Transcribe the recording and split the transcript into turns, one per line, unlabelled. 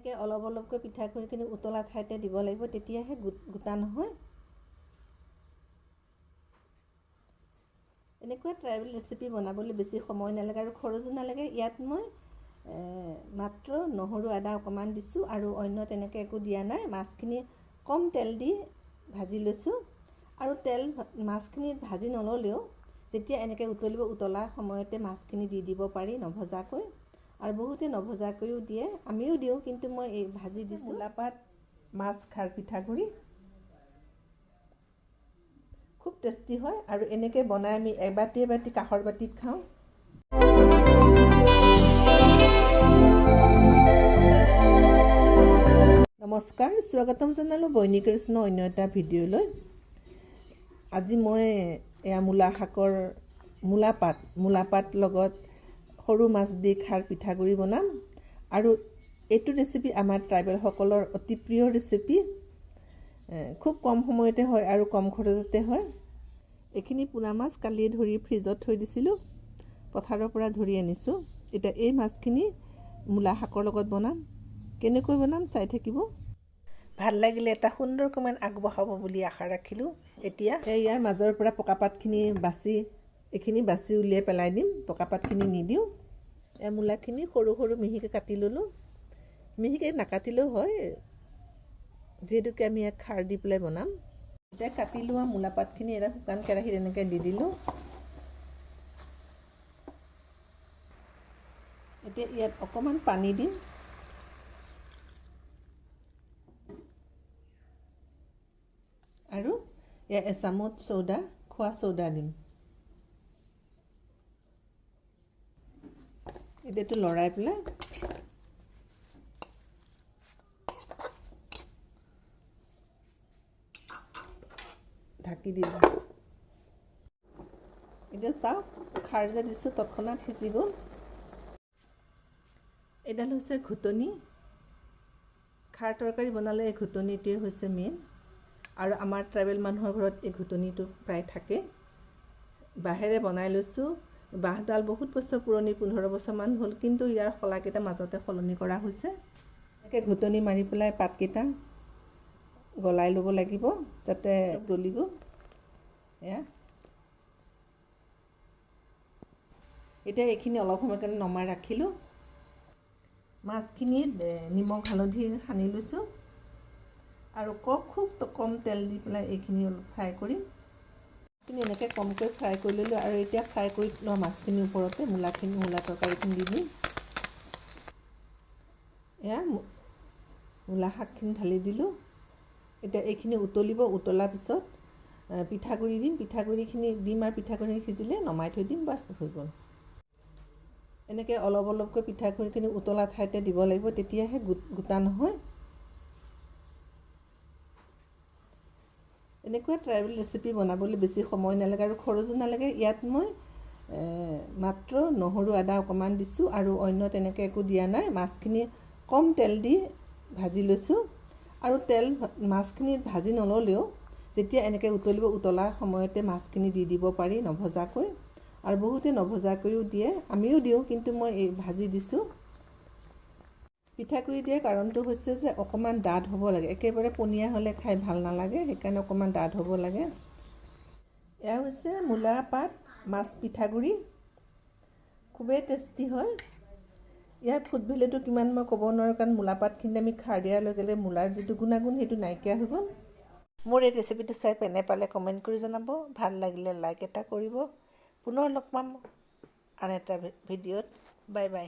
এনেকৈ অলপ অলপকৈ পিঠাগুড়িখিনি উতলা ঠাইতে দিব লাগিব, তেতিয়াহে গোটা নহয়। এনেকুৱা ট্ৰাইবেল ৰেচিপি বনাবলৈ বেছি সময় নালাগে আৰু খৰচো নালাগে। ইয়াত মই মাত্ৰ নহৰু আদা অকণমান দিছোঁ আৰু অন্য তেনেকৈ একো দিয়া নাই। মাছখিনি কম তেল দি ভাজি লৈছোঁ আৰু মাছখিনি ভাজি নল'লেও যেতিয়া এনেকৈ উতলিব, উতলাৰ সময়তে মাছখিনি দি দিব পাৰি নভজাকৈ, আৰু বহুতে নভজাকৈও দিয়ে, আমিও দিওঁ, কিন্তু মই এই ভাজি দিছোঁ। মূলাপাত মাছ খাৰ পিঠাগুড়ি খুব টেষ্টি হয় আৰু এনেকৈ বনাই আমি এবাটি এবাটি কাঁহৰ বাটিত খাওঁ। নমস্কাৰ, স্বাগতম জনালোঁ বইনি ক্ৰিয়েশ্যনৰ অন্য এটা ভিডিঅ'লৈ। আজি মই এয়া মূলাপাত লগত সৰু মাছ দি খাৰ পিঠাগুড়ি বনাম, আৰু এইটো ৰেচিপি আমাৰ ট্ৰাইবেলসকলৰ অতি প্ৰিয় ৰেচিপি। খুব কম সময়তে হয় আৰু কম খৰচতে হয়। এইখিনি পোনা মাছ কালি ধৰি ফ্ৰিজত থৈ দিছিলোঁ, পথাৰৰ পৰা ধৰি আনিছোঁ। এতিয়া এই মাছখিনি মূলা শাকৰ লগত বনাম। কেনেকৈ বনাম চাই থাকিব। ভাল লাগিলে এটা সুন্দৰ কমেণ্ট আগবঢ়াব বুলি আশা ৰাখিলোঁ। এতিয়া ইয়াৰ মাজৰ পৰা পকাপাতখিনি এইখিনি বাছি উলিয়াই পেলাই দিম, পকাপাতখিনি নিদিওঁ। মূলাখিনি সৰু সৰু মিহিকৈ কাটি ল'লোঁ। মিহিকৈ নাকাটিলেও হয়, যিহেতুকে আমি ইয়াত খাৰ দি পেলাই বনাম। এতিয়া কাটি লোৱা মূলাপাতখিনি এটা শুকান কেৰাহীত এনেকৈ দি দিলোঁ। এতিয়া ইয়াত অকণমান পানী দিম আৰু ইয়াত এচামুচ খোৱা চৌদা দিম। এতিয়াটো লৰাই পেলাই ঢাকি দিলোঁ। এতিয়া চাওক, খাৰ যে দিছোঁ তৎক্ষণাত সিজি গ'ল। এডাল হৈছে ঘুটনি। খাৰ তৰকাৰী বনালে এই ঘুটনিটোৱে হৈছে মেইন, আৰু আমাৰ ট্ৰাইবেল মানুহৰ ঘৰত এই ঘুটনিটো প্ৰায় থাকে। বাঁহেৰে বনাই লৈছোঁ। বাঁহডাল বহুত বছৰ পুৰণি, 15 বছৰমান হ'ল, কিন্তু ইয়াৰ শলাকেইটা মাজতে সলনি কৰা হৈছে। এনেকৈ ঘুটনি মাৰি পেলাই পাতকেইটা গলাই ল'ব লাগিব, যাতে গলি গ'ল। এতিয়া এইখিনি অলপ সময় কাৰণে নমাই ৰাখিলোঁ। মাছখিনিত নিমখ হালধি সানি লৈছোঁ আৰু খুব কম তেল দি পেলাই এইখিনি অলপ ফ্ৰাই কৰিম। এনেকৈ কমকৈ ফ্ৰাই কৰি ল'লোঁ, আৰু এতিয়া ফ্ৰাই কৰি লোৱা মাছখিনিৰ ওপৰতে মূলা তৰকাৰীখিনি দি দিম। এয়া মূলা শাকখিনি ঢালি দিলোঁ। এতিয়া এইখিনি উতলিব, উতলাৰ পিছত পিঠাগুড়ি দিম। পিঠাগুড়িখিনি দিম আৰু পিঠাগুড়িখিনি সিজিলে নমাই থৈ দিম, বাছ হৈ গ'ল। এনেকৈ অলপ অলপকৈ পিঠাগুড়িখিনি উতলা ঠাইতে দিব লাগিব, তেতিয়াহে গোটা নহয়। এনেকুৱা ট্ৰাইবেল ৰেচিপি বনাবলৈ বেছি সময় নালাগে আৰু খৰচো নালাগে। ইয়াত মই মাত্ৰ নহৰু আদা অকণমান দিছোঁ আৰু অন্য তেনেকৈ একো দিয়া নাই। মাছখিনি কম তেল দি ভাজি লৈছোঁ, আৰু মাছখিনি ভাজি নল'লেও যেতিয়া এনেকৈ উতলিব, উতলাৰ সময়তে মাছখিনি দি দিব পাৰি নভজাকৈ, আৰু বহুতে নভজাকৈও দিয়ে, আমিও দিওঁ, কিন্তু মই এই ভাজি দিছোঁ। পিঠাগুড়ি দিয়াৰ কাৰণটো হৈছে যে অকণমান ডাঠ হ'ব লাগে। একেবাৰে পনীয়া হ'লে খাই ভাল নালাগে, সেইকাৰণে অকণমান ডাঠ হ'ব লাগে। এয়া হৈছে মূলাপাত মাছ পিঠাগুড়ি, খুবেই টেষ্টি হয়। ইয়াৰ ফুড ভেলুটো কিমান মই ক'ব নোৱাৰোঁ, কাৰণ মূলাপাতখিনি আমি খাৰ দিয়াৰ লগে লগে মূলাৰ যিটো গুণাগুণ সেইটো নাইকিয়া হৈ গ'ল। মোৰ এই ৰেচিপিটো চাই কেনে পালে কমেণ্ট কৰি জনাব। ভাল লাগিলে লাইক এটা কৰিব। পুনৰ লগ পাম আন এটা ভিডিঅ'ত। Bye bye.